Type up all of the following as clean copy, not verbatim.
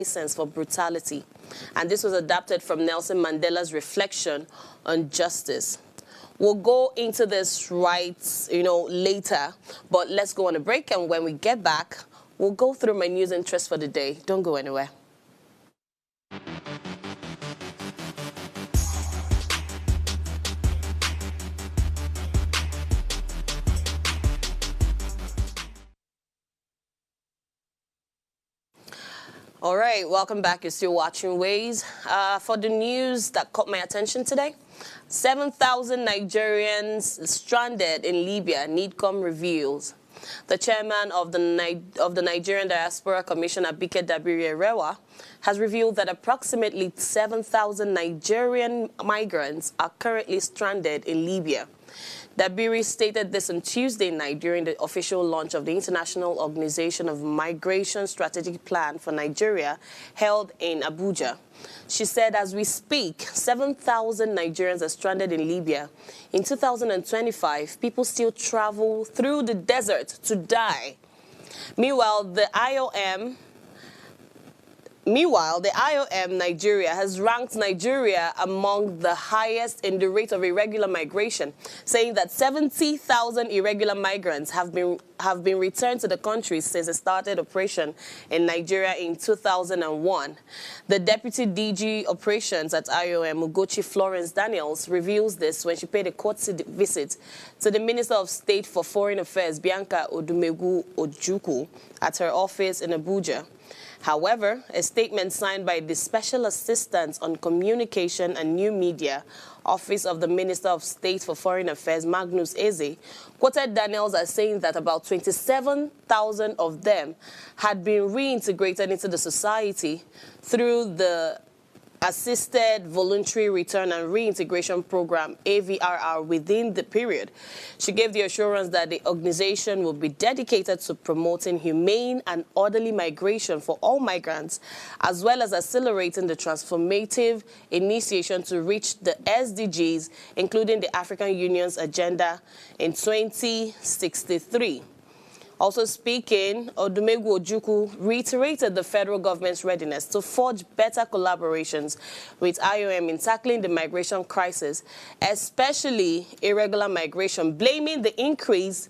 license for brutality. And this was adapted from Nelson Mandela's reflection on justice. We'll go into this later, but let's go on a break, and when we get back, we'll go through my news interest for the day. Don't go anywhere. All right, welcome back. You're still watching Ways. For the news that caught my attention today, 7,000 Nigerians stranded in Libya, NIDCOM reveals. The chairman of the Nigerian Diaspora Commission, Abike Dabiri-Erewa, has revealed that approximately 7,000 Nigerian migrants are currently stranded in Libya. Dabiri stated this on Tuesday night during the official launch of the International Organization of Migration Strategic Plan for Nigeria held in Abuja. She said, as we speak, 7,000 Nigerians are stranded in Libya. In 2025, people still travel through the desert to die. Meanwhile, the IOM Nigeria has ranked Nigeria among the highest in the rate of irregular migration, saying that 70,000 irregular migrants have been returned to the country since it started operation in Nigeria in 2001. The Deputy DG Operations at IOM, Ugochi Florence Daniels, reveals this when she paid a courtesy visit to the Minister of State for Foreign Affairs, Bianca Odumegwu Ojukwu, at her office in Abuja. However, a statement signed by the Special Assistant on Communication and New Media, Office of the Minister of State for Foreign Affairs, Magnus Eze, quoted Daniels as saying that about 27,000 of them had been reintegrated into the society through the Assisted Voluntary Return and Reintegration Program, AVRR, within the period. She gave the assurance that the organization will be dedicated to promoting humane and orderly migration for all migrants, as well as accelerating the transformative initiation to reach the SDGs, including the African Union's agenda in 2063. Also speaking, Odumegwu Ojukwu reiterated the federal government's readiness to forge better collaborations with IOM in tackling the migration crisis, especially irregular migration, blaming the increasing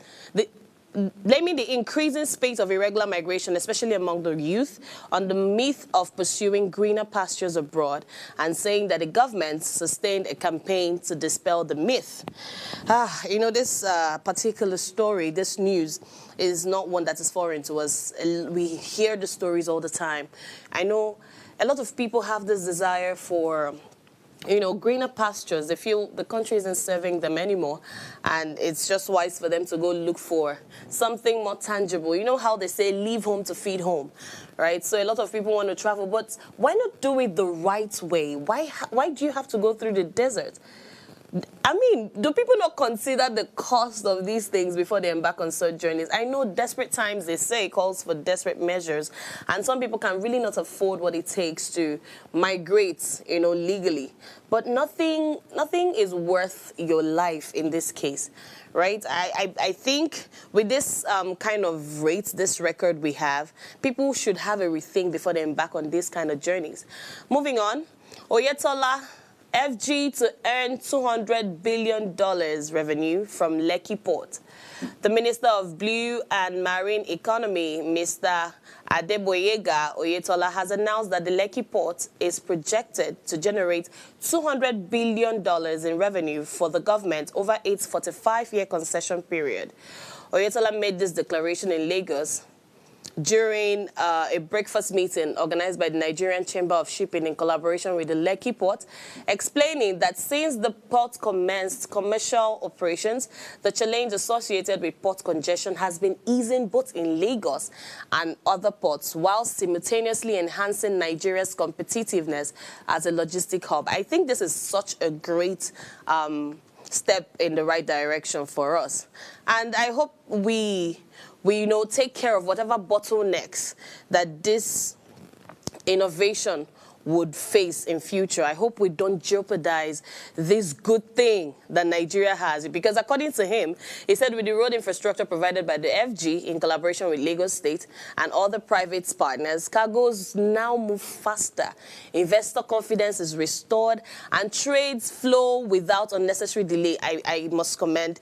spate of irregular migration, especially among the youth, on the myth of pursuing greener pastures abroad, and saying that the government sustained a campaign to dispel the myth. This particular story, this news, is not one that is foreign to us. We hear the stories all the time. I know a lot of people have this desire for greener pastures. They feel the country isn't serving them anymore, and it's just wise for them to go look for something more tangible. You know how they say, leave home to feed home, right? So a lot of people want to travel, but why not do it the right way? Why do you have to go through the desert? I mean, do people not consider the cost of these things before they embark on such journeys? I know desperate times, they say, calls for desperate measures, and some people can really not afford what it takes to migrate, legally. But nothing is worth your life in this case, right? I think with this kind of rate, this record we have, people should have a rethink before they embark on these kind of journeys. Moving on, Oyetola FG to earn $200 billion revenue from Lekki Port. The Minister of Blue and Marine Economy, Mr. Adeboyega Oyetola, has announced that the Lekki Port is projected to generate $200 billion in revenue for the government over its 45-year concession period. Oyetola made this declaration in Lagos during a breakfast meeting organized by the Nigerian Chamber of Shipping in collaboration with the Lekki Port, explaining that since the port commenced commercial operations, the challenge associated with port congestion has been easing both in Lagos and other ports, while simultaneously enhancing Nigeria's competitiveness as a logistic hub. I think this is such a great step in the right direction for us. And I hope we take care of whatever bottlenecks that this innovation would face in future. I hope we don't jeopardize this good thing that Nigeria has. Because according to him, he said with the road infrastructure provided by the FG in collaboration with Lagos State and other private partners, cargoes now move faster, investor confidence is restored, and trades flow without unnecessary delay. I must commend.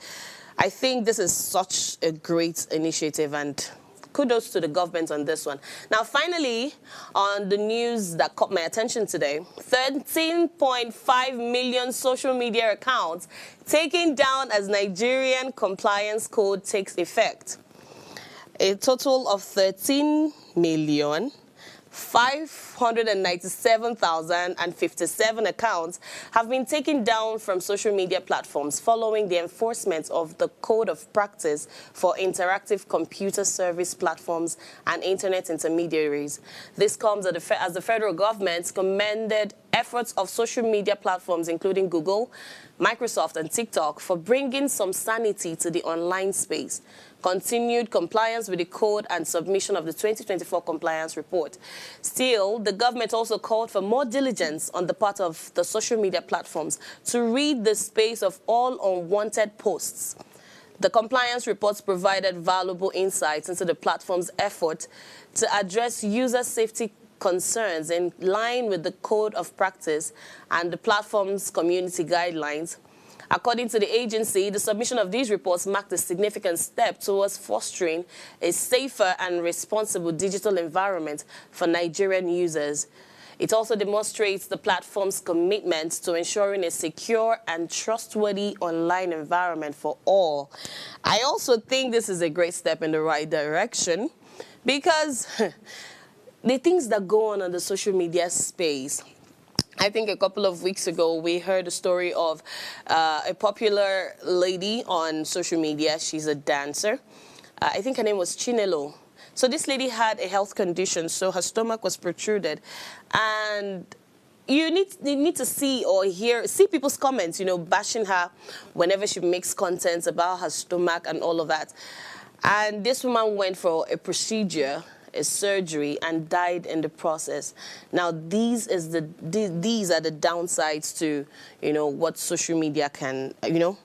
I think this is such a great initiative, and kudos to the government on this one. Now, finally, on the news that caught my attention today, 13.5 million social media accounts taken down as Nigerian compliance code takes effect. A total of 13,597,057 accounts have been taken down from social media platforms following the enforcement of the Code of Practice for Interactive Computer Service Platforms and Internet Intermediaries. This comes as the federal government commended efforts of social media platforms including Google, Microsoft, and TikTok for bringing some sanity to the online space, continued compliance with the code, and submission of the 2024 compliance report. Still, the government also called for more diligence on the part of the social media platforms to read the space of all unwanted posts. The compliance reports provided valuable insights into the platform's effort to address user safety concerns in line with the Code of Practice and the platform's community guidelines. According to the agency, the submission of these reports marked a significant step towards fostering a safer and responsible digital environment for Nigerian users. It also demonstrates the platform's commitment to ensuring a secure and trustworthy online environment for all. I also think this is a great step in the right direction because the things that go on the social media space. I think a couple of weeks ago, we heard a story of a popular lady on social media. She's a dancer. I think her name was Chinelo. So this lady had a health condition, so her stomach was protruded. And you need to see or see people's comments, bashing her whenever she makes content about her stomach and all of that. And this woman went for a procedure, a surgery, and died in the process. Now, these are the downsides to, what social media can, the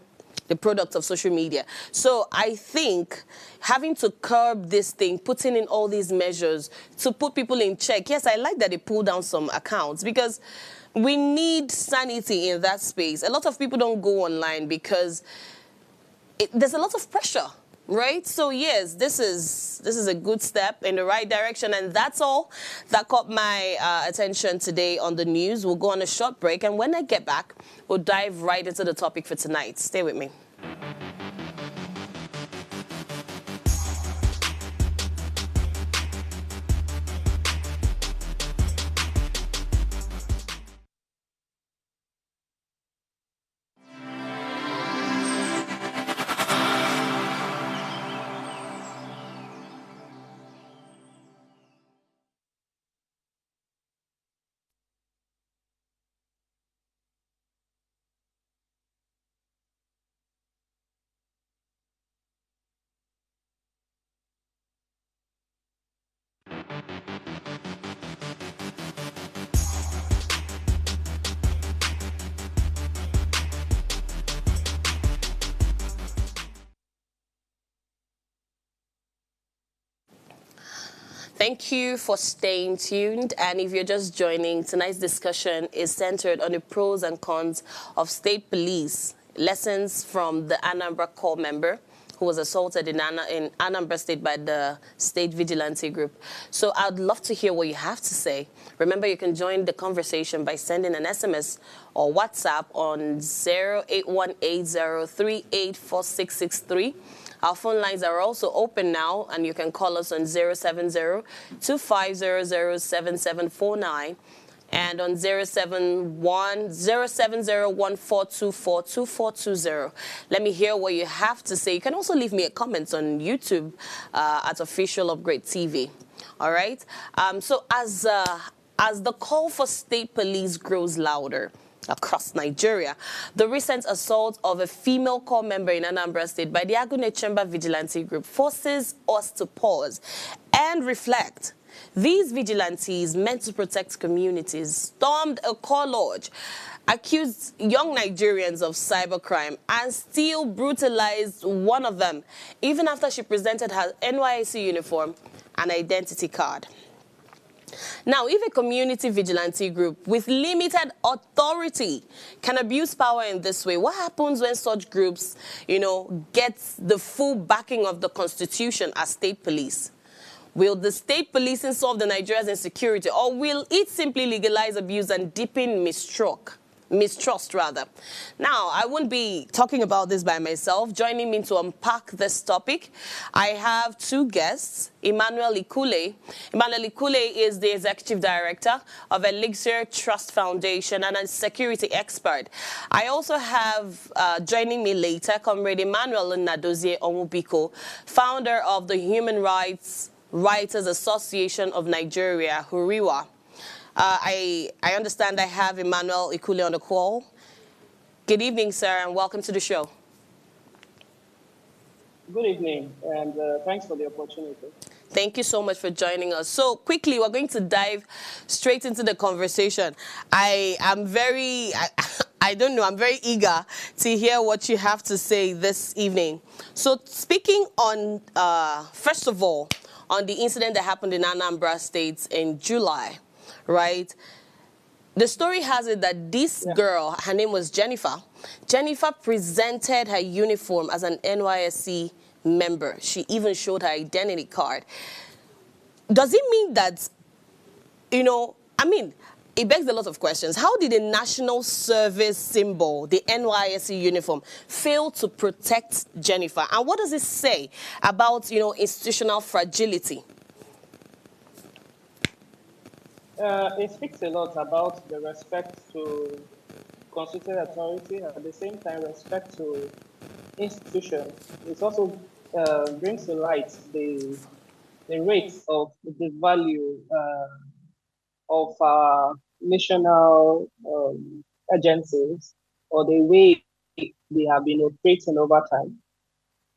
product of social media. So I think having to curb this thing, putting in all these measures to put people in check. Yes, I like that they pull down some accounts because we need sanity in that space. A lot of people don't go online because there's a lot of pressure. Right? So, yes, this is a good step in the right direction. And that's all that caught my attention today on the news. We'll go on a short break. And when I get back, we'll dive right into the topic for tonight. Stay with me. Thank you for staying tuned. And if you're just joining, tonight's discussion is centered on the pros and cons of state police, lessons from the Anambra corps member who was assaulted in Anambra State by the State Vigilante Group. So I'd love to hear what you have to say. Remember, you can join the conversation by sending an SMS or WhatsApp on 08180384663. Our phone lines are also open now, and you can call us on 070-2500-7749 and on 070-1424-2420. Let me hear what you have to say. You can also leave me a comment on YouTube at Official Upgrade TV. All right? So as the call for state police grows louder across Nigeria, the recent assault of a female corps member in Anambra State by the Agune Chamber Vigilante Group forces us to pause and reflect These vigilantes, meant to protect communities, stormed a core lodge, accused young Nigerians of cybercrime, and still brutalized one of them, even after she presented her NYSC uniform and identity card. Now, if a community vigilante group with limited authority can abuse power in this way, what happens when such groups, get the full backing of the Constitution as state police? Will the state policing solve the Nigeria's insecurity, or will it simply legalize abuse and deepen mistrust rather? Now, I won't be talking about this by myself. Joining me to unpack this topic, I have two guests. Emmanuel Ikule. Emmanuel Ikule is the Executive Director of Elixir Trust Foundation and a security expert. I also have, joining me later, Comrade Emmanuel Nadozie Onwubiko, founder of the Human Rights Writers Association of Nigeria, HURIWA. I understand I have Emmanuel Ikule on the call. Good evening, sir, and welcome to the show. Good evening, and thanks for the opportunity. Thank you so much for joining us. So quickly, we're going to dive straight into the conversation. I'm very eager to hear what you have to say this evening. So speaking on, first of all, on the incident that happened in Anambra State in July, right? The story has it that this girl, her name was Jennifer. Jennifer presented her uniform as an NYSC member. She even showed her identity card. Does it mean that, it begs a lot of questions. How did a national service symbol, the NYSC uniform, fail to protect Jennifer? And what does it say about, institutional fragility? It speaks a lot about the respect to constituted authority and at the same time respect to institutions. It also brings to light the rate of the value of national agencies or the way they have been operating over time.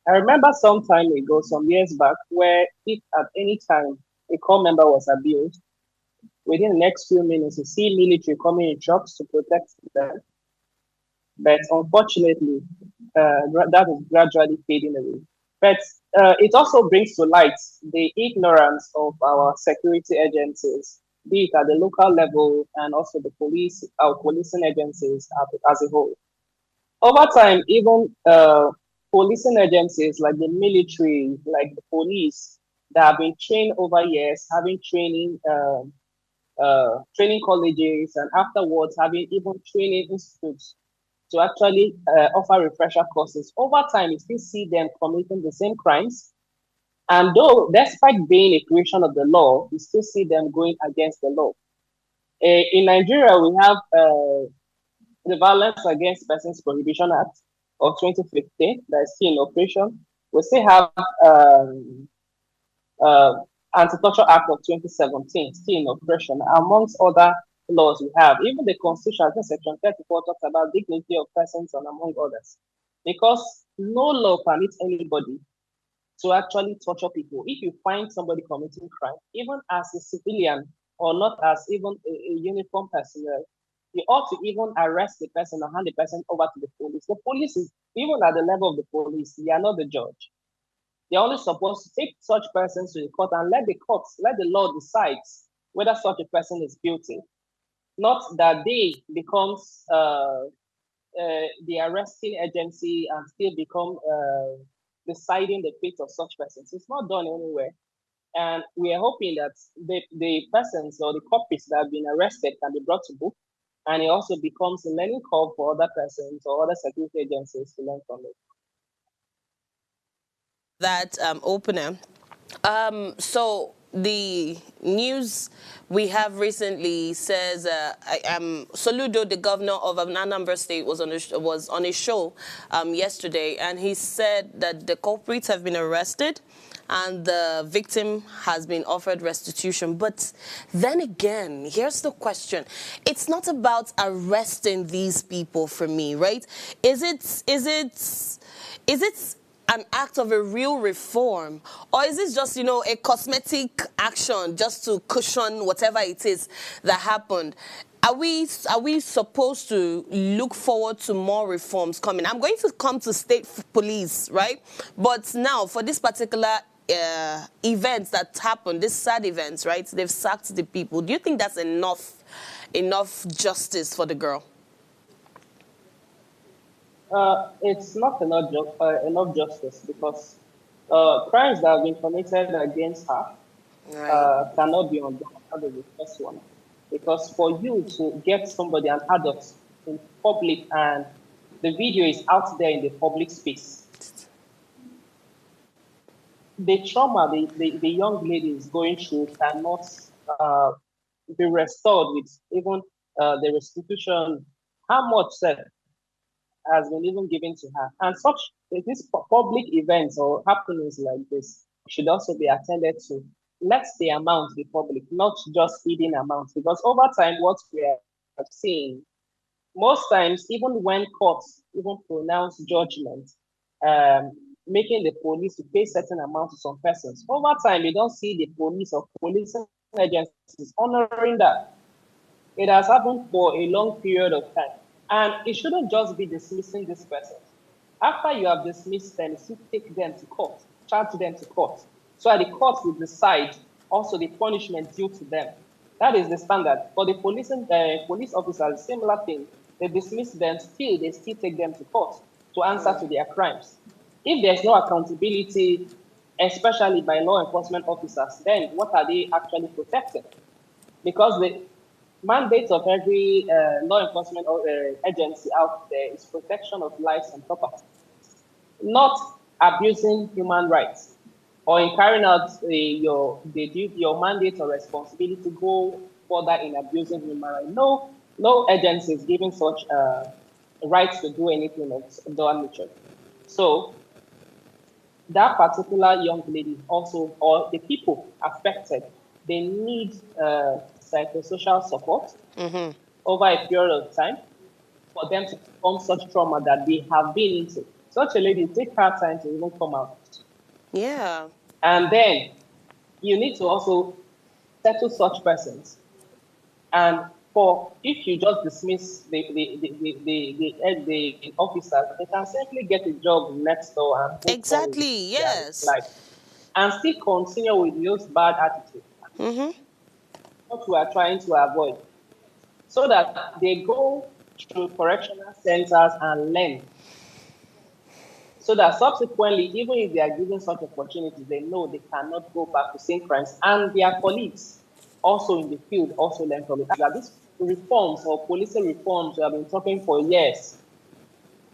I remember some time ago, some years back, where if at any time a corps member was abused, within the next few minutes, you see military coming in trucks to protect them. But unfortunately, that is gradually fading away. But it also brings to light the ignorance of our security agencies, be it at the local level and also the police, our policing agencies as a whole. Over time, even policing agencies like the military, like the police, that have been trained over years, having training colleges, and afterwards having even training institutes to actually offer refresher courses. Over time, you still see them committing the same crimes. And though, despite being a creation of the law, you still see them going against the law. In Nigeria, we have the Violence Against Persons Prohibition Act of 2015 that is still in operation. We still have Anti-Torture Act of 2017 still in operation, amongst other laws we have. Even the Constitution, Section 34, talks about dignity of persons and among others. Because no law permits anybody to actually torture people. If you find somebody committing crime, even as a civilian or not as even a uniform personnel, you ought to even arrest the person or hand the person over to the police. The police is, even at the level of the police, they are not the judge. They're only supposed to take such persons to the court and let the law decide whether such a person is guilty. Not that they becomes the arresting agency and still become deciding the fate of such persons. It's not done anywhere. And we are hoping that the persons or the culprits that have been arrested can be brought to book. And it also becomes a learning curve for other persons or other security agencies to learn from it. That opener. So the news we have recently says Soludo, the governor of Anambra State, was on a show yesterday, and he said that the culprits have been arrested and the victim has been offered restitution. But then again, here's the question. It's not about arresting these people for me, right? Is it an act of a real reform, or is this just, you know, a cosmetic action just to cushion whatever it is that happened? Are we supposed to look forward to more reforms coming? I'm going to come to state police, right? But now, for this particular events that happened, these sad events, right? They've sacked the people. Do you think that's enough justice for the girl? It's not enough justice because crimes that have been committed against her Right. cannot be undone. That is the first one. Because for you to get somebody, an adult, in public and the video is out there in the public space, the trauma the young lady is going through cannot uh, be restored with even the restitution. How much has been even given to her. And such these public events or happenings like this should also be attended to. Let the amount be public, not just feeding amounts. Because over time, what we have seen, most times, even when courts even pronounce judgment, um, making the police to pay certain amounts to some persons, over time, you don't see the police or police agencies honoring that. It has happened for a long period of time. And it shouldn't just be dismissing this person. After you have dismissed them, you take them to court, charge them to court. So that the court will decide also the punishment due to them. That is the standard. For the police officers, similar thing. They dismiss them, still they still take them to court to answer to their crimes. If there's no accountability, especially by law enforcement officers, then what are they actually protecting? Because the mandate of every law enforcement agency out there is protection of lives and property, not abusing human rights or in carrying out your mandate or responsibility to go further in abusing human rights. No agency is given such rights to do anything of that nature. So that particular young lady also, or the people affected, they need psychosocial support over a period of time for them to overcome such trauma that they have been into. Such a lady, take her time to even come out. Yeah. And then you need to also settle such persons. And if you just dismiss the officers, they can simply get a job next door and Exactly. Yes. life, and still continue with those bad attitudes. What we are trying to avoid, so that they go through correctional centers and learn, so that subsequently, even if they are given such opportunities, they know they cannot go back to same crimes, and their colleagues also in the field also learn from it. That these reforms or policy reforms we have been talking for years,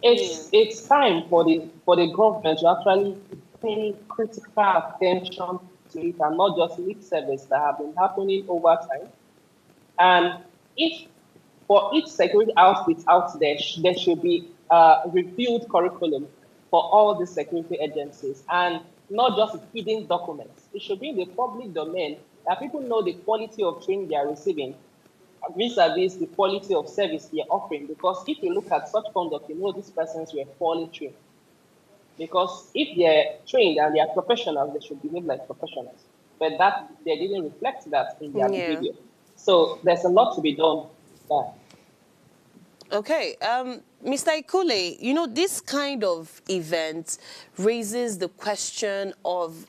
it's time for the government to actually pay critical attention to it and not just lip service that have been happening over time. And if for each security outfit out there, there should be a reviewed curriculum for all the security agencies, and not just hidden documents. It should be in the public domain that people know the quality of training they are receiving vis-a-vis the quality of service they are offering. Because if you look at such conduct, you know these persons were poorly trained. Because if they're trained and they are professionals, they should behave like professionals. But that they didn't reflect that in their behavior. So there's a lot to be done there. Okay, Mr. Ikule, you know, this kind of event raises the question of,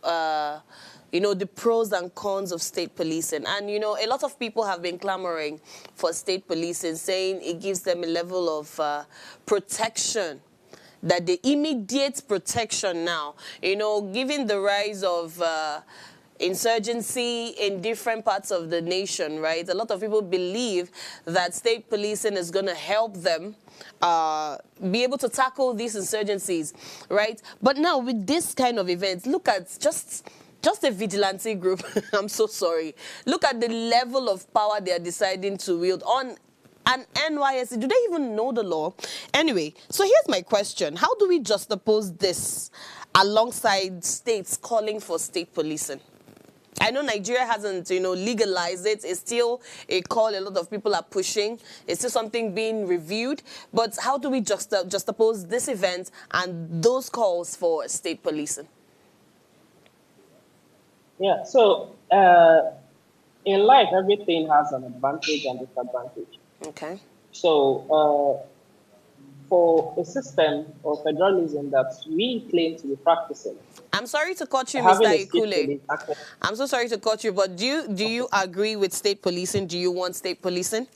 you know, the pros and cons of state policing. And, you know, a lot of people have been clamoring for state policing, saying it gives them a level of protection, that the immediate protection now, you know, given the rise of insurgency in different parts of the nation, right? A lot of people believe that state policing is going to help them be able to tackle these insurgencies, right? But now with this kind of events, look at just a vigilante group. I'm so sorry. Look at the level of power they are deciding to wield on an NYSC. Do they even know the law? Anyway, so here's my question. How do we juxtapose this alongside states calling for state policing? I know Nigeria hasn't, legalized it. It's still a call a lot of people are pushing. It's still something being reviewed. But how do we juxtapose this event and those calls for state policing? Yeah, so in life, everything has an advantage and disadvantage. Okay. So for a system of federalism that we claim to be practicing, I'm sorry to cut you, Mr. having a state Ikule. police actually, I'm so sorry to cut you, but do you agree with state policing? Do you want state policing?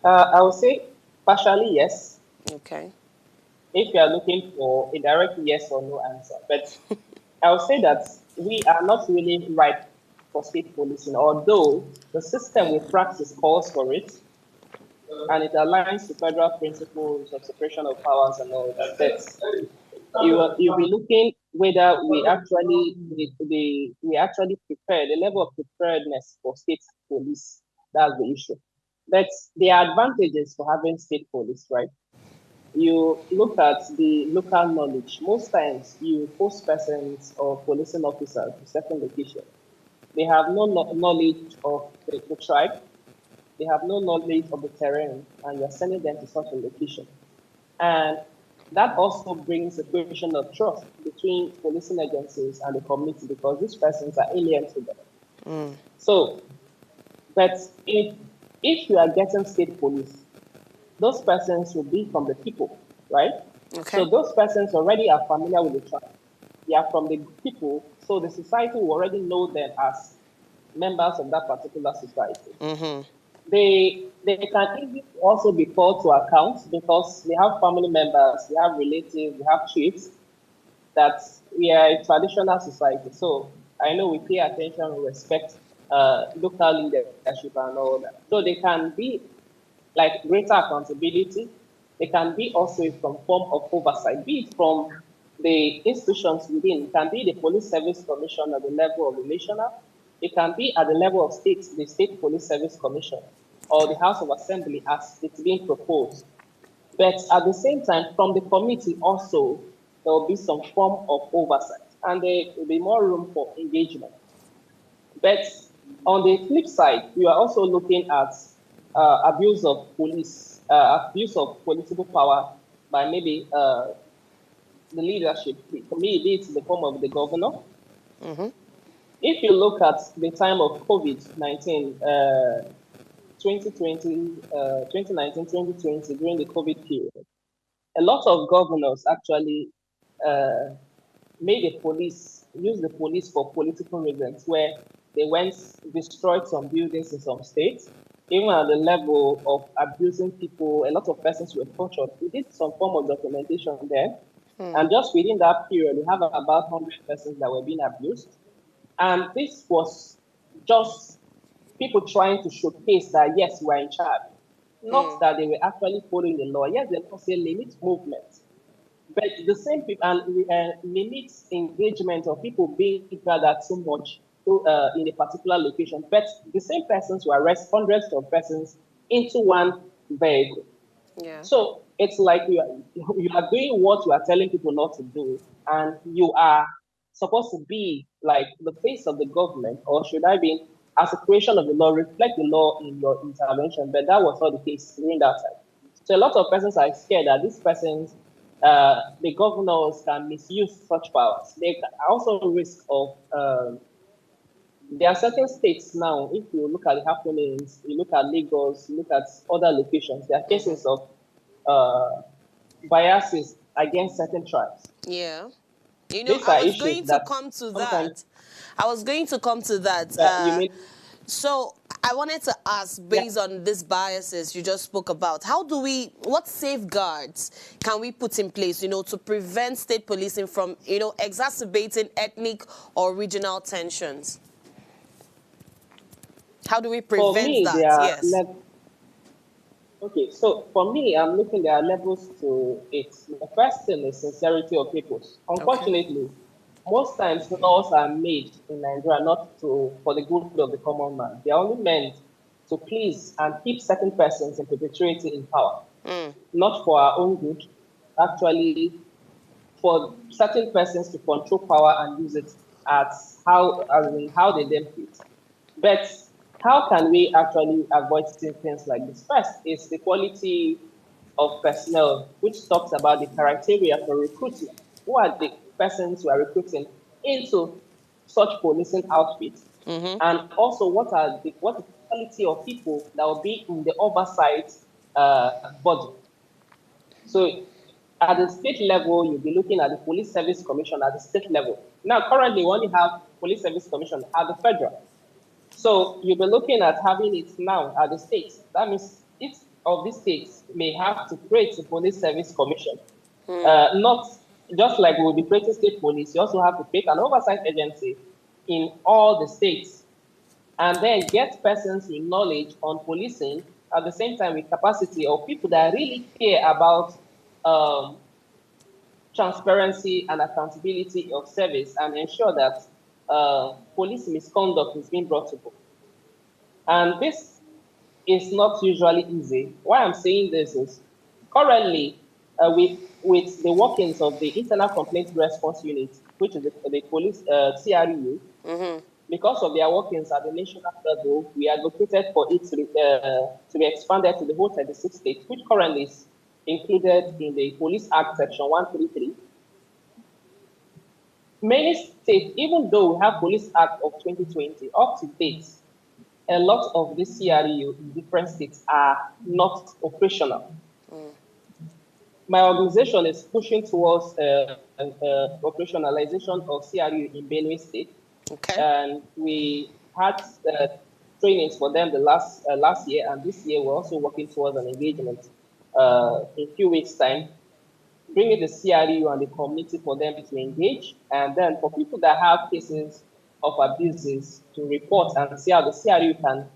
I would say partially yes, Okay. if you are looking for a direct yes or no answer. But I would say that we are not really ripe for state policing, although the system we practice calls for it, and it aligns to federal principles of separation of powers and all that. But you'll be looking whether we actually prepare the level of preparedness for state police. That's the issue. But there are advantages for having state police, right? You look at the local knowledge. Most times, you post persons or policing officers to certain locations. They have no knowledge of the tribe. They have no knowledge of the terrain, and you're sending them to such a location. And that also brings a question of trust between policing agencies and the community because these persons are alien to them. So, but if you are getting state police, those persons will be from the people, right? Okay. So those persons already are familiar with the tribe. They are from the people, so the society will already know them as members of that particular society. They can easily also be called to account because they have family members, they have relatives, they have chiefs. That we are a traditional society, so I know we pay attention and respect local leadership and all that. So they can be like greater accountability. They can be also some form of oversight, be it from the institutions within. It can be the Police Service Commission at the level of the national. It can be at the level of states, the State Police Service Commission, or the House of Assembly as it's being proposed. But at the same time, from the committee also, there will be some form of oversight, and there will be more room for engagement. But on the flip side, you are also looking at abuse of abuse of political power by maybe the leadership. For me, it's in the form of the governor. If you look at the time of COVID-19, 2019, 2020, during the COVID period, a lot of governors actually use the police for political reasons, where they went, destroyed some buildings in some states, even at the level of abusing people. A lot of persons were tortured. We did some form of documentation there. And just within that period, we have about 100 persons that were being abused. And this was just people trying to showcase that, yes, we're in charge. Not that they were actually following the law. Yes, the law say limit movement. But the same people and limits engagement of people being gathered so much in a particular location. But the same persons will arrest hundreds of persons into one vehicle. Yeah. So it's like you are doing what you are telling people not to do, and you are supposed to be like the face of the government, or should I be, as a creation of the law, reflect the law in your intervention. But that was not the case during that time. So a lot of persons are scared that these persons, the governors can misuse such powers. They can also risk of, there are certain states now, if you look at the happenings, you look at Lagos, you look at other locations, there are cases of biases against certain tribes. Yeah. These I are was issues going to that come to sometimes, that. I was going to come to that. you mean, So I wanted to ask, based on these biases you just spoke about, what safeguards can we put in place, to prevent state policing from, exacerbating ethnic or regional tensions? How do we for prevent me, that? there are Yes. okay, so for me, I'm looking, there are levels to it. The first thing is sincerity of people. Okay. Unfortunately, most times laws are made in Nigeria not for the good of the common man. They are only meant to please and keep certain persons in perpetuity in power, not for our own good, actually for certain persons to control power and use it at how they benefit. But how can we actually avoid seeing things like this? First is the quality of personnel, which talks about the criteria for recruitment. Who are the persons who are recruiting into such policing outfits? And also, what is the quality of people that will be in the oversight body? So at the state level, you'll be looking at the Police Service Commission at the state level. Now, currently, we only have Police Service Commission at the federal. So you'll be looking at having it now at the states. That means each of these states may have to create a Police Service Commission. Not just like we'll be creating state police, you also have to create an oversight agency in all the states, and then get persons with knowledge on policing at the same time with capacity of people that really care about transparency and accountability of service and ensure that police misconduct is being brought to book. And this is not usually easy. Why I'm saying this is currently with the workings of the Internal Complaint Response Unit, which is the police CRU, because of their workings at the national level, we advocated for it to be expanded to the whole 36 states, which currently is included in the Police Act Section 133. Many states, even though we have Police Act of 2020, up to date, a lot of the CRU in different states are not operational. My organization is pushing towards operationalization of CRU in Benue State. Okay. And we had trainings for them the last year, and this year we're also working towards an engagement in a few weeks' time, bringing the CRU and the community for them to engage, and then for people that have cases of abuses to report and see how the CRU can,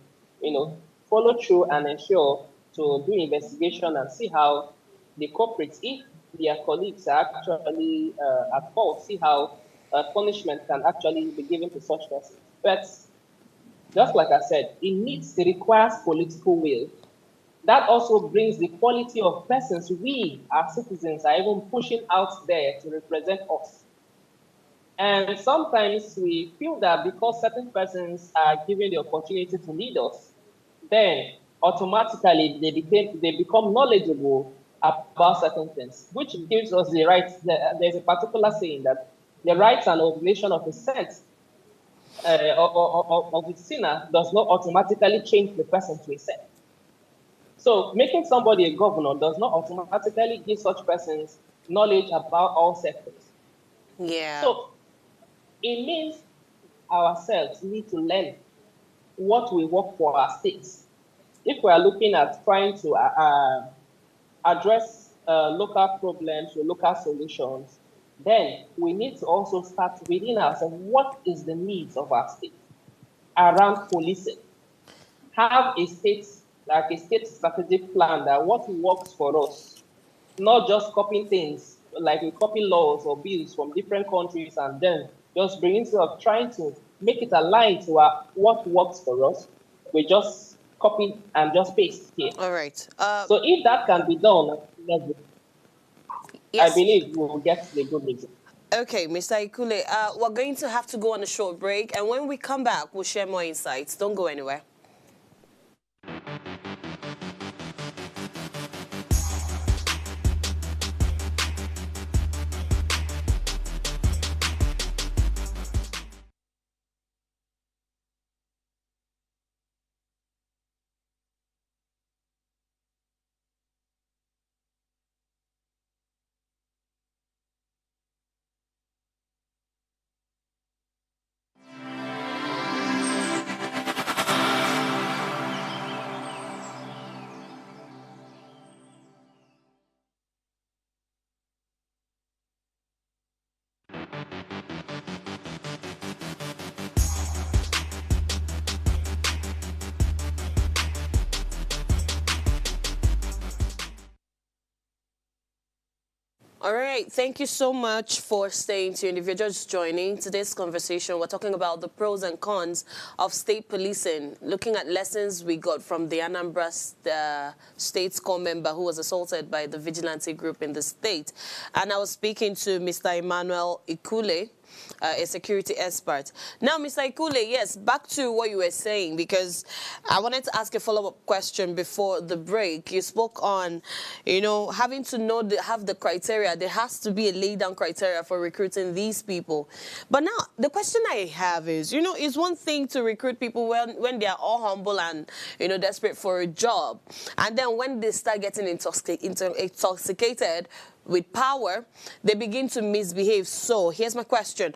follow through and ensure to do investigation and see how the culprits, if their colleagues are actually at fault, see how punishment can actually be given to such persons. But just like I said, it requires political will. That also brings the quality of persons we, as citizens, are even pushing out there to represent us. And sometimes we feel that because certain persons are given the opportunity to lead us, then automatically they become knowledgeable about certain things, which gives us the right. There's a particular saying that the rights and obligation of a saint of a sinner does not automatically change the person to a saint. So making somebody a governor does not automatically give such persons knowledge about all sectors. Yeah. So it means ourselves need to learn what will work for our states. If we are looking at trying to address local problems with local solutions, then we need to also start within ourselves what is the needs of our state around policing. Have a state strategic plan that what works for us, not just copying things like we copy laws or bills from different countries and then just bringing of trying to make it align to what works for us. We just copy and just paste here. All right. So if that can be done, yes. I believe we will get the good result. Okay, Mr. Ikule, we're going to have to go on a short break, and when we come back, we'll share more insights. Don't go anywhere. All right, thank you so much for staying tuned. If you're just joining today's conversation, we're talking about the pros and cons of state policing, looking at lessons we got from the Anambra State's core member who was assaulted by the vigilante group in the state. And I was speaking to Mr. Emmanuel Ikule, a security expert. Now, Mr. Ikule, yes, back to what you were saying, because I wanted to ask a follow-up question before the break. You spoke on, having to have the criteria. There has to be a laid-down criteria for recruiting these people. But now, the question I have is, it's one thing to recruit people when they are all humble and, desperate for a job. And then when they start getting intoxicated with power, they begin to misbehave. So here's my question.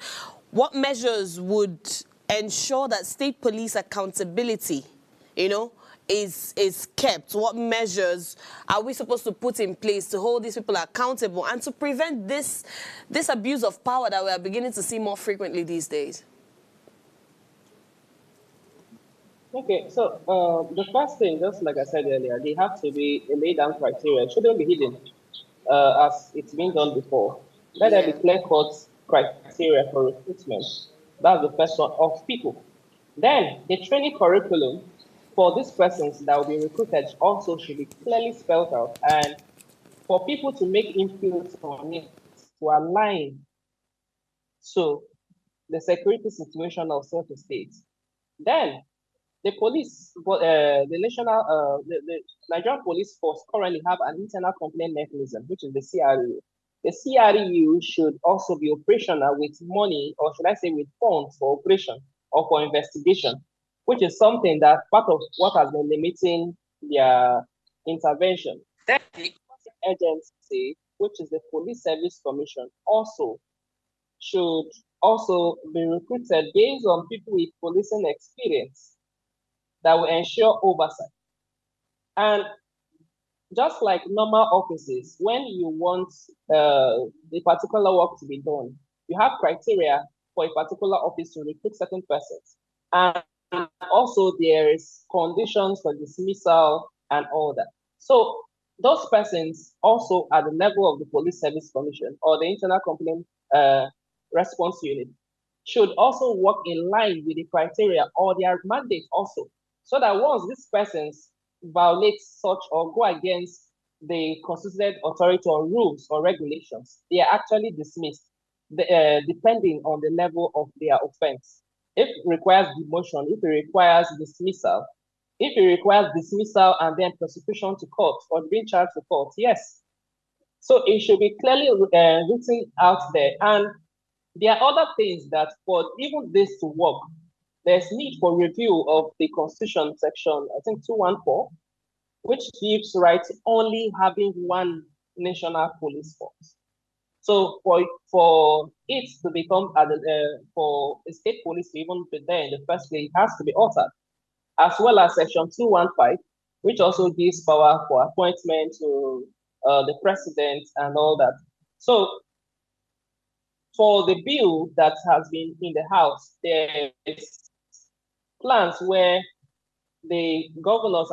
What measures would ensure that state police accountability, is kept? What measures are we supposed to put in place to hold these people accountable and to prevent this abuse of power that we are beginning to see more frequently these days? Okay, so the first thing, just like I said earlier, they have to be a laid down criteria. It shouldn't be hidden as it's been done before. Let there be clear-cut criteria for recruitment. That's the first one of people. Then the training curriculum for these persons that will be recruited also should be clearly spelled out, and for people to make input on it to align so the security situation of such a state. Then the police, the Nigerian Police Force currently have an internal complaint mechanism, which is the CRU. The CRU should also be operational with money, or should I say with funds for operation or for investigation, which is something that part of what has been limiting their intervention. Then the agency, which is the Police Service Commission, also should also be recruited based on people with policing experience that will ensure oversight. And just like normal offices, when you want a particular work to be done, you have criteria for a particular office to recruit certain persons. And also there is conditions for dismissal and all that. So those persons also at the level of the Police Service Commission or the Internal Complaint Response Unit should also work in line with the criteria or their mandate also. So that once these persons violate such or go against the constituted authority or rules or regulations, they are actually dismissed, depending on the level of their offense. If it requires demotion, if it requires dismissal, if it requires dismissal and then prosecution to court or being charged to court, yes. So it should be clearly written out there. And there are other things that for even this to work, there's need for review of the Constitution section, I think 214, which gives right only having one national police force. So for it to become, for a state police to even be there in the first place, it has to be altered, as well as section 215, which also gives power for appointment to the president and all that. So for the bill that has been in the House, there is plans where the governors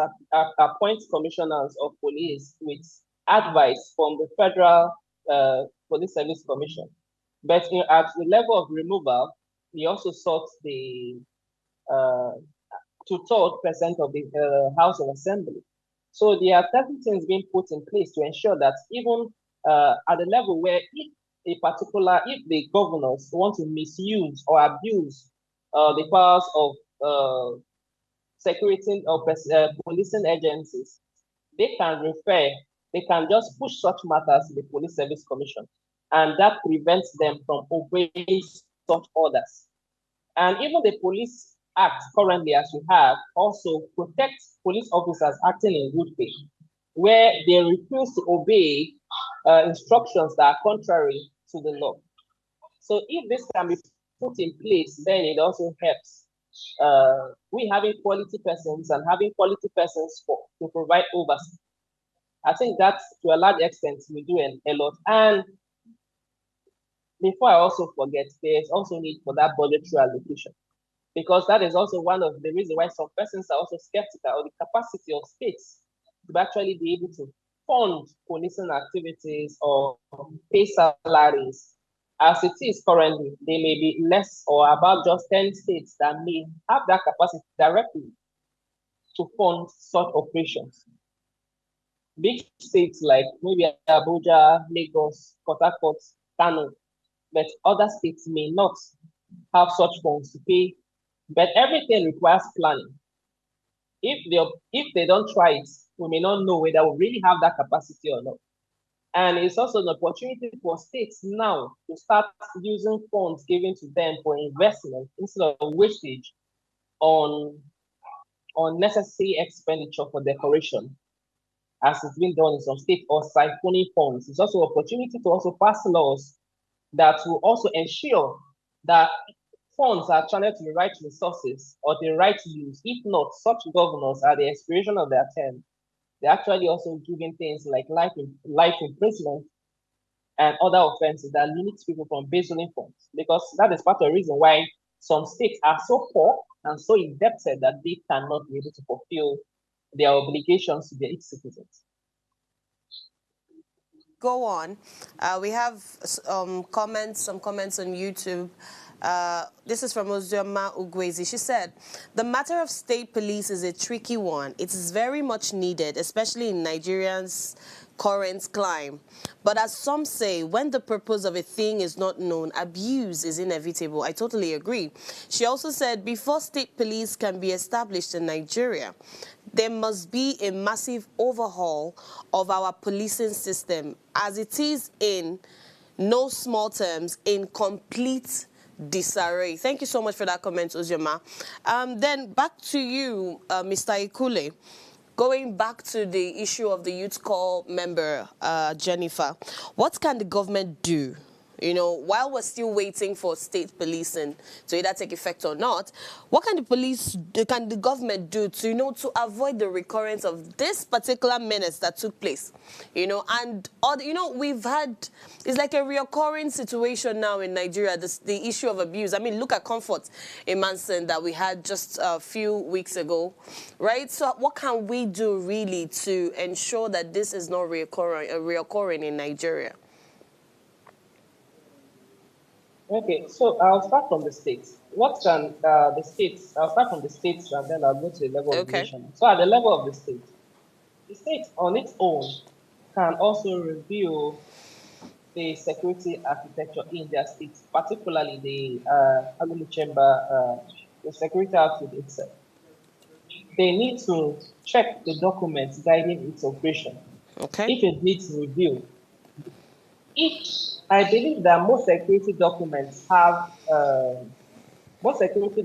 appoint commissioners of police with advice from the Federal Police Service Commission. But at the level of removal, we also sought the 2/3% of the House of Assembly. So there are certain things being put in place to ensure that even at the level where if the governors want to misuse or abuse the powers of security or policing agencies, they can just push such matters to the Police Service Commission, and that prevents them from obeying such orders. And even the Police Act currently, as we have, also protects police officers acting in good faith, where they refuse to obey instructions that are contrary to the law. So if this can be put in place, then it also helps we having quality persons and having quality persons to provide oversight. I think that to a large extent we do a lot. And before I also forget, there's also need for that budgetary allocation, because that is also one of the reasons why some persons are also skeptical of the capacity of states to actually be able to fund policing activities or pay salaries. As it is currently, there may be less or about just 10 states that may have that capacity directly to fund such operations. Big states like maybe Abuja, Lagos, Port Harcourt, Kano, but other states may not have such funds to pay. But everything requires planning. If they don't try it, we may not know whether we really have that capacity or not. And it's also an opportunity for states now to start using funds given to them for investment instead of wastage on unnecessary expenditure for decoration, as it's been done in some states, or siphoning funds. It's also an opportunity to also pass laws that will also ensure that funds are channeled to the right resources or the right use. If not, such governors at the expiration of their term, they're actually also giving things like life imprisonment and other offenses that limits people from embezzling funds. Because that is part of the reason why some states are so poor and so indebted that they cannot be able to fulfill their obligations to their citizens. Go on. We have some comments on YouTube. This is from Ozioma Ugwezi. She said, the matter of state police is a tricky one. It is very much needed, especially in Nigerians' current climate. But as some say, when the purpose of a thing is not known, abuse is inevitable. I totally agree. She also said, before state police can be established in Nigeria, there must be a massive overhaul of our policing system, as it is in no small terms in complete disarray. Thank you so much for that comment, Ozioma. Then back to you, Mr. Ikule. Going back to the issue of the Youth Corps member, Jennifer, what can the government do? You know, while we're still waiting for state policing to either take effect or not, what can the government do to, to avoid the recurrence of this particular menace that took place? And we've had, it's like a reoccurring situation now in Nigeria, the issue of abuse. I mean, look at Comfort in Manson that we had just a few weeks ago, right? So what can we do really to ensure that this is not reoccurring in Nigeria? Okay, so I'll start from the states. What can the states, I'll start from the states and then I'll go to the level of the nation. So at the level of the state on its own can also review the security architecture in their states, particularly the Agulu Chamber, the security outfit itself. They need to check the documents guiding its operation. Okay. If it needs review, I believe that most security documents have, most security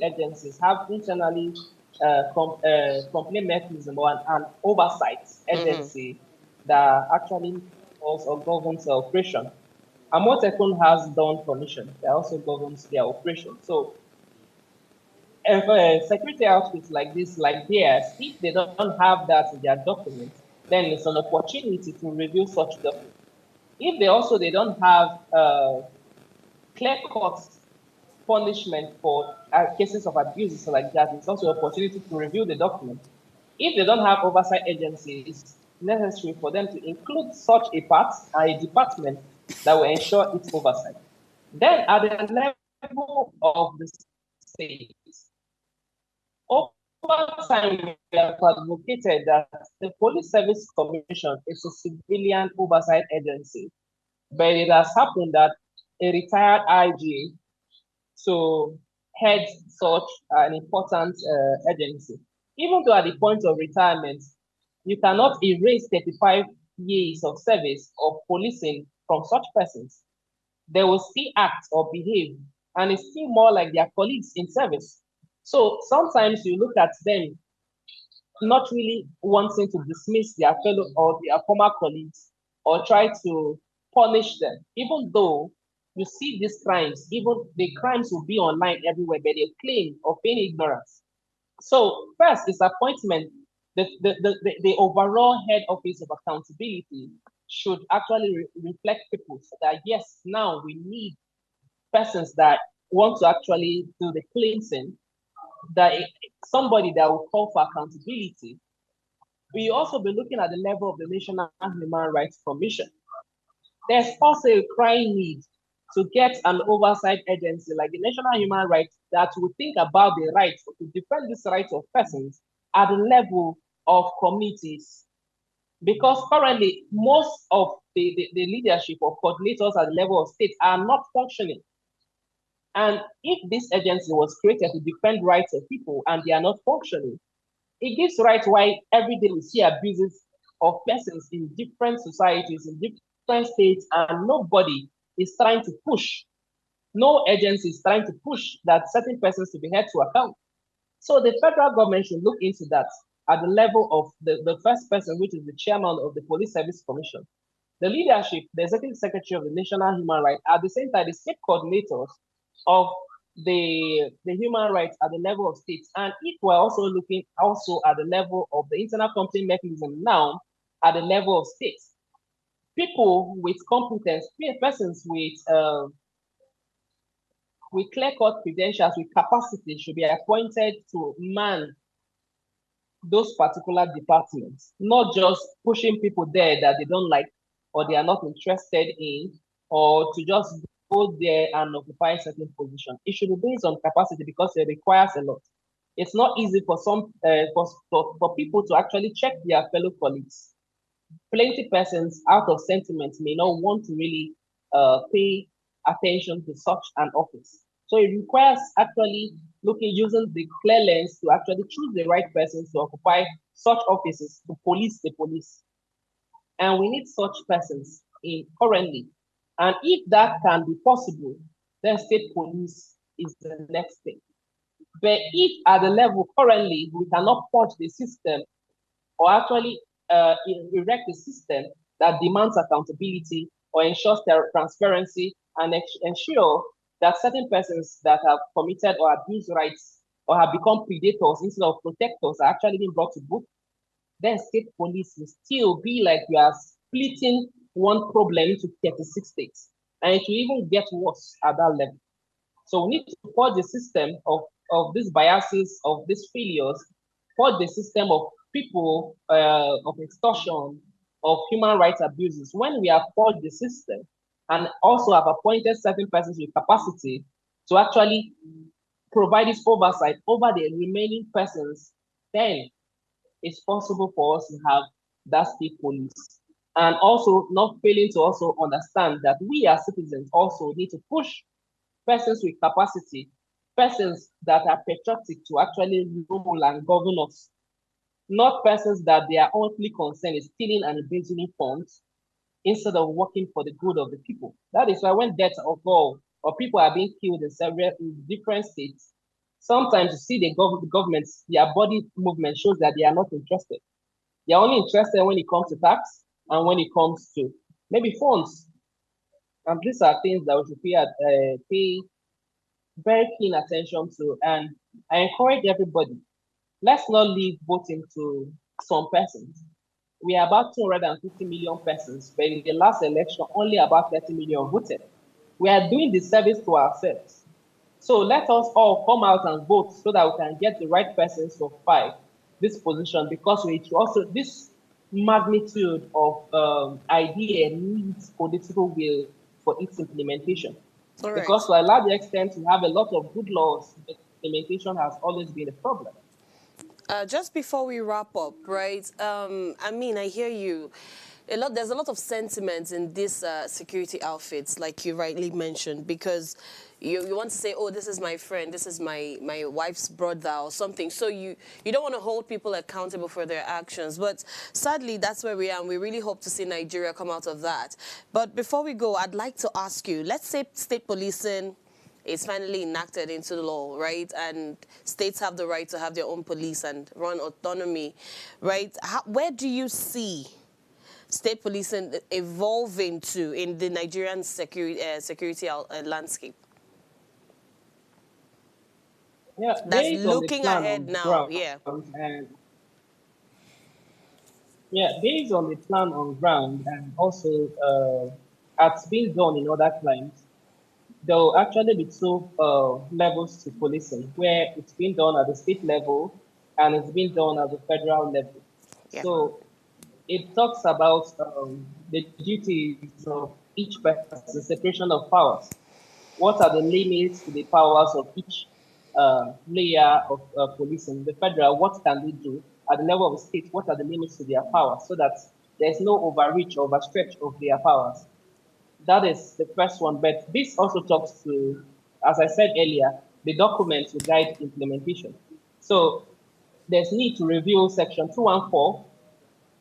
agencies have internally complaint mechanism or an oversight agency that actually also governs the operation. Amotekun has done commission, that also governs their operation. So if security outfits like this, like theirs, if they don't have that in their documents, then it's an opportunity to review such documents. If they don't have clear-cut punishment for cases of abuses like that, it's also an opportunity to review the document. If they don't have oversight agencies, it's necessary for them to include such a department that will ensure its oversight. Then at the level of the states, over time, we have advocated that the Police Service Commission is a civilian oversight agency, but it has happened that a retired IG to head such an important agency. Even though at the point of retirement, you cannot erase 35 years of service of policing from such persons. They will still act or behave, and it's still more like their colleagues in service. So sometimes you look at them not really wanting to dismiss their fellow or their former colleagues or try to punish them, even though you see these crimes, even the crimes will be online everywhere, but they claim of being ignorance. So first, it's appointment. The overall head office of accountability should actually reflect people so that yes, now we need persons that want to actually do the cleansing, that somebody that will call for accountability. We also be looking at the level of the National Human Rights Commission. There's also a crying need to get an oversight agency like the National Human Rights that will think about the rights, to defend these rights of persons at the level of communities. Because currently, most of the leadership or coordinators at the level of state are not functioning. And if this agency was created to defend rights of people and they are not functioning, it gives right why every day we see abuses of persons in different societies, in different states, and nobody is trying to push. No agency is trying to push that certain persons to be held to account. So the federal government should look into that at the level of the first person, which is the chairman of the Police Service Commission. The leadership, the executive secretary of the National Human Rights, at the same time, the state coordinators of the human rights at the level of states. And if we're also looking also at the level of the internal complaint mechanism now at the level of states, people with competence, persons with clear-cut credentials, with capacity should be appointed to man those particular departments, not just pushing people there that they don't like or they are not interested in, or to just go there and occupy a certain position. It should be based on capacity because it requires a lot. It's not easy for some for people to actually check their fellow colleagues. Plenty persons out of sentiment may not want to really pay attention to such an office. So it requires actually using the clear lens to actually choose the right persons to occupy such offices to police the police. And we need such persons in currently. And if that can be possible, then state police is the next thing. But if at the level currently we cannot punch the system or actually erect a system that demands accountability or ensures transparency and ensure that certain persons that have committed or abused rights or have become predators instead of protectors are actually being brought to book, then state police will still be like we are splitting one problem into 36 states. And it will even get worse at that level. So we need to forge the system of these biases, of these failures, forge the system of people, of extortion, of human rights abuses. When we have forged the system and also have appointed certain persons with capacity to actually provide this oversight over the remaining persons, then it's possible for us to have that state police. And also not failing to also understand that we as citizens also need to push persons with capacity, persons that are patriotic to actually rule and govern us, not persons that their only concern is stealing and embezzling funds instead of working for the good of the people. That is why when deaths occur or people are being killed in different states, sometimes you see the governments, their body movement shows that they are not interested. They are only interested when it comes to tax and when it comes to maybe funds. And these are things that we should pay very keen attention to. And I encourage everybody, let's not leave voting to some persons. We are about 250 million persons, but in the last election, only about 30 million voted. We are doing the service to ourselves. So let us all come out and vote so that we can get the right persons to occupy this position, because we also, this magnitude of idea needs political will for its implementation. All right. Because to a large extent, we have a lot of good laws, but implementation has always been a problem. Just before we wrap up, right? I mean, I hear you. There's a lot of sentiments in these security outfits, like you rightly mentioned, because you want to say, oh, this is my friend, this is my wife's brother or something. So you don't want to hold people accountable for their actions. But sadly, that's where we are, and we really hope to see Nigeria come out of that. But before we go, I'd like to ask you, let's say state policing is finally enacted into the law, right? And states have the right to have their own police and run autonomy, right? Where do you see state policing evolving to in the Nigerian security landscape? Yeah, that's looking ahead now. Yeah. Based on the plan on ground and also as being done in other climes, there will actually be two levels to policing, where it's being done at the state level and it's being done at the federal level. Yeah. So it talks about the duties of each person, the separation of powers. What are the limits to the powers of each layer of policing? The federal, what can they do? At the level of the state, what are the limits to their powers? So that there's no overreach, overstretch of their powers. That is the first one. But this also talks to, as I said earlier, the documents to guide implementation. So there's need to review section 214,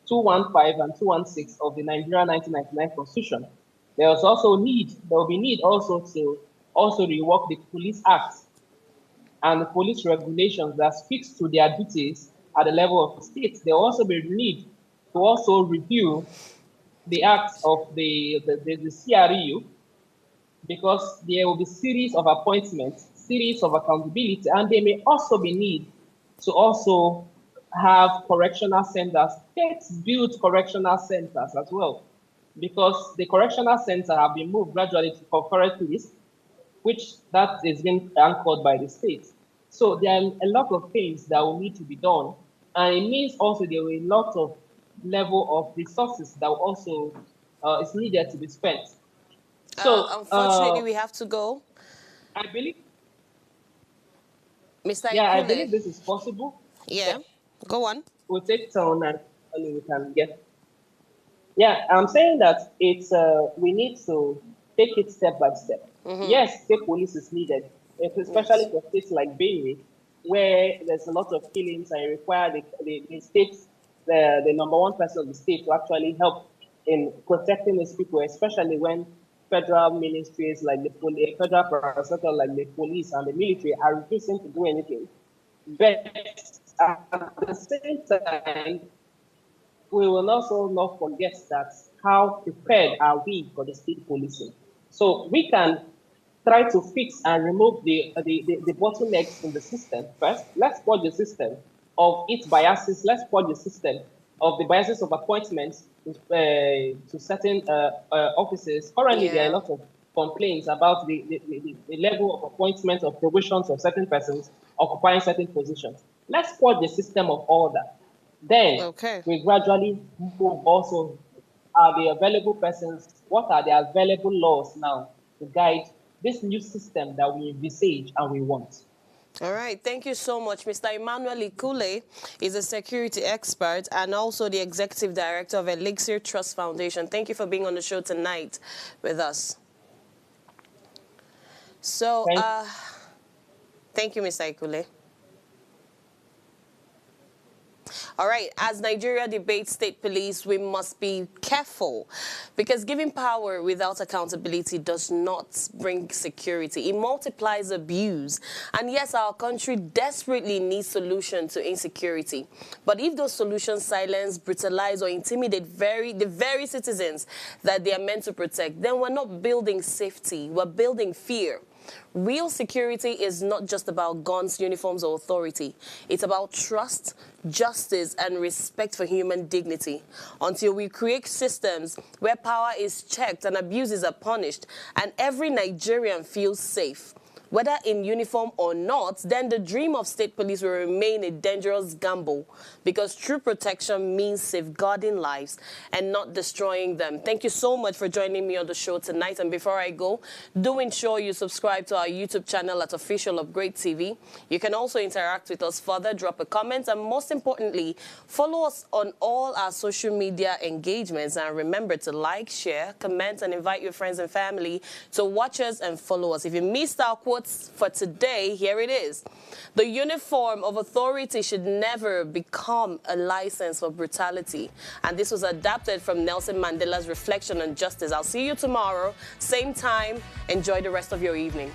215, and 216 of the Nigeria 1999 Constitution. There will be need also to also rework the Police Act and the police regulations that speaks to their duties at the level of the state. There will also be need to also review the acts of the CRU, because there will be series of appointments, series of accountability, and there may also be need to also have correctional centers, state-built correctional centers as well, because the correctional center have been moved gradually to concurrent police, which that is being anchored by the state. So there are a lot of things that will need to be done, and it means also there will be a lot of level of resources that also is needed to be spent. So unfortunately, we have to go. I believe, Mr. yeah, I Ikule. believe this is possible. Yeah, go on. We'll take turn and only we can get. Yeah, I'm saying that it's we need to take it step by step. Yes, state police is needed, especially for states like Benue, where there's a lot of killings and require the state, the number one person of the state to actually help in protecting these people, especially when federal ministries like the police, federal parastatal like the police and the military are refusing to do anything. But at the same time, we will also not forget that how prepared are we for the state policing. So we can try to fix and remove the bottlenecks in the system first. Let's purge the system of its biases. Let's purge the system of the biases of appointments to certain offices. Currently, there are a lot of complaints about the level of appointment of promotions of certain persons occupying certain positions. Let's purge the system of all that. Then we gradually move also, are the available persons, what are the available laws now to guide this new system that we envisage and we want. All right. Thank you so much. Mr. Emmanuel Ikule is a security expert and also the executive director of Elixir Trust Foundation. Thank you for being on the show tonight with us. So, thank you, Mr. Ikule. All right, as Nigeria debates state police, we must be careful because giving power without accountability does not bring security. It multiplies abuse. And yes, our country desperately needs solutions to insecurity. But if those solutions silence, brutalize, or intimidate the very citizens that they are meant to protect, then we're not building safety, we're building fear. Real security is not just about guns, uniforms, or authority. It's about trust, justice, and respect for human dignity. Until we create systems where power is checked and abuses are punished, and every Nigerian feels safe, whether in uniform or not, then the dream of state police will remain a dangerous gamble because true protection means safeguarding lives and not destroying them. Thank you so much for joining me on the show tonight. And before I go, do ensure you subscribe to our YouTube channel at Official Upgrade TV. You can also interact with us further, drop a comment, and most importantly, follow us on all our social media engagements. And remember to like, share, comment, and invite your friends and family to watch us and follow us. If you missed our quote for today, here it is. The uniform of authority should never become a license for brutality. And this was adapted from Nelson Mandela's reflection on justice. I'll see you tomorrow, same time. Enjoy the rest of your evening.